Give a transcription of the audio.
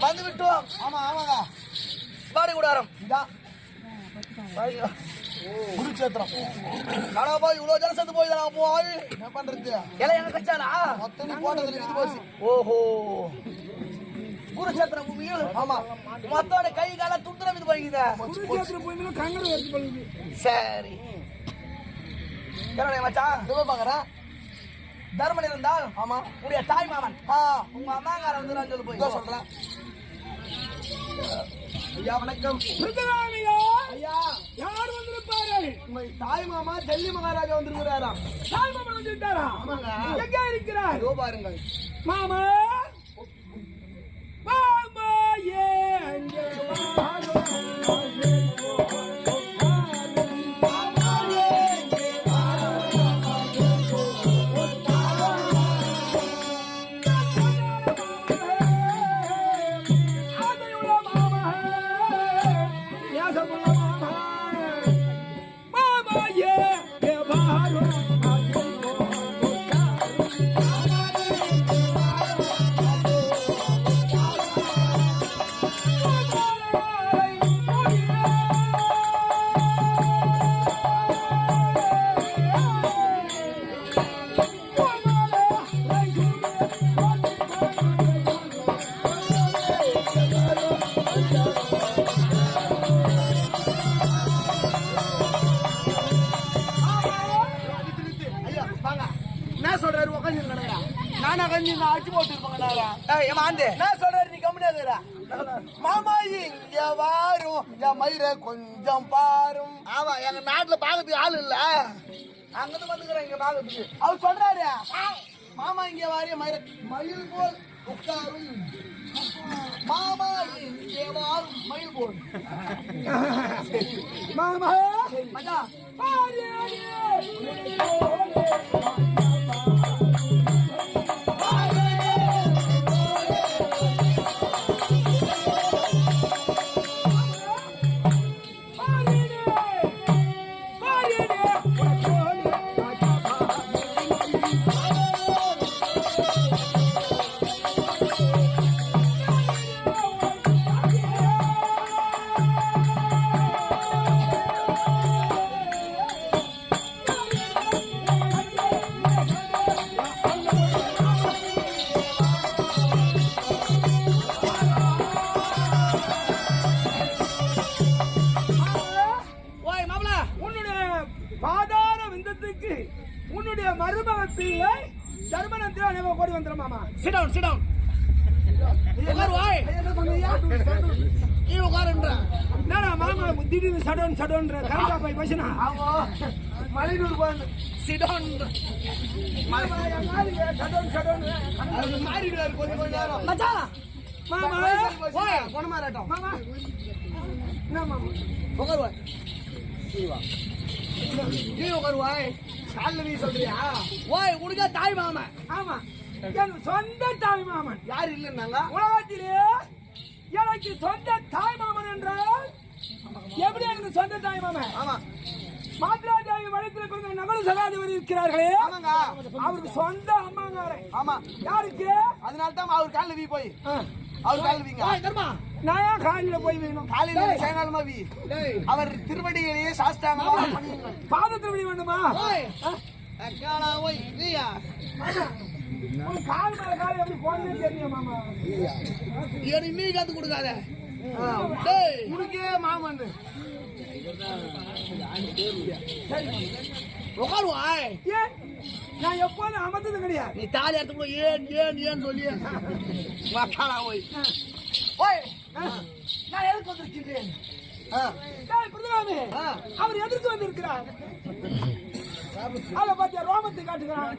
வந்து விட்டோம். ஆமா ஆமாங்க. பாடி கூடாரம் இதான் குருச்சேத்திரம். கடப்பா இவ்வளவு ஜனம் சேர்ந்து போய் தான் போய் என்ன பண்றது? எல்லாம் எங்க கச்சாலா மொத்தம் போட்டதுல இது போச்சு. ஓஹோ குருச்சேத்திரம் பூமியில் ஆமா மொத்தோட கை கால துண்டுற இது போய்க்குது. குருச்சேத்திரம் பூமியில கங்கட வெட்டி போகுது. சரி என்னடா மச்சான் இதோ பாக்குறேன். தர்மன் இருந்தால் ஆமா உடைய தாய் மாமன் உங்க அம்மாங்கார வந்து நான் சொல்லி போய் சொல்றேன். ஐயா வணக்கம். ஐயா யார் வந்திருப்பாரு? உங்க தாய் மாமா டெல்லி மகாராஜா வந்திருக்கிறாராம். தாய் மாமா வந்துட்டாரா? ஆமாங்க. எங்க இருக்கிறார்? இதோ பாருங்க. மாமா மாமா எங்க கொஞ்சம் பாரும். ஆமா எங்க நாட்டுல பாக்கிறதுக்கு ஆள் இல்ல. அங்கிட்டு வந்துக்கிறேன் இங்க பாக்கிறதுக்கு. அவர் சொல்றாரு மாமா இங்க வாரிய மயில் போல் உட்காரும். மாமா இங்கே வாரும் மயில் போல். மாமா மச்சான் சொல்றியா தாய் மாமன்? ஆமா சொந்த தாய் மாமன் யாரு இல்லைன்னாங்க உலகத்திலே எனக்கு சொந்த தாய் மாமன் என்றால் எப்படி எனக்கு சொந்த தாய் மாமன்? ஆமா மாத்ராஜாவி வழக்கில் பிறந்த நகர சகாதிபதி இருக்கிறார்களே அவருக்கு சொந்த அம்மாங்காரே. ஆமா யாருக்கு? அதனால தான் அவர் காலில் வீ போய் அவர் காலில் வீங்க. நான் காலில் போய் வீணும். காலையில சாயங்காலமா வீ. அவர் திருவடியிலேயே சாஸ்தாங்கமா பாத திருவடி வேண்டுமா? கால் மேல கால் எப்படி போனே தெரியும் மாமா. நீ காத்து கொடுக்காத உனக்கே மாமன் உட்காருவாய். நான் எப்போதும் அமர்ந்தது கிடையாது. நீ தாலி எடுத்து ஏன் ஏன் ஏன் சொல்லி நான் எதுக்கு வந்திருக்கிறேன்? அவர் எதிர்த்து வந்திருக்கிறார். அதை பார்த்தியா ரோமத்தை காட்டுகிறான்.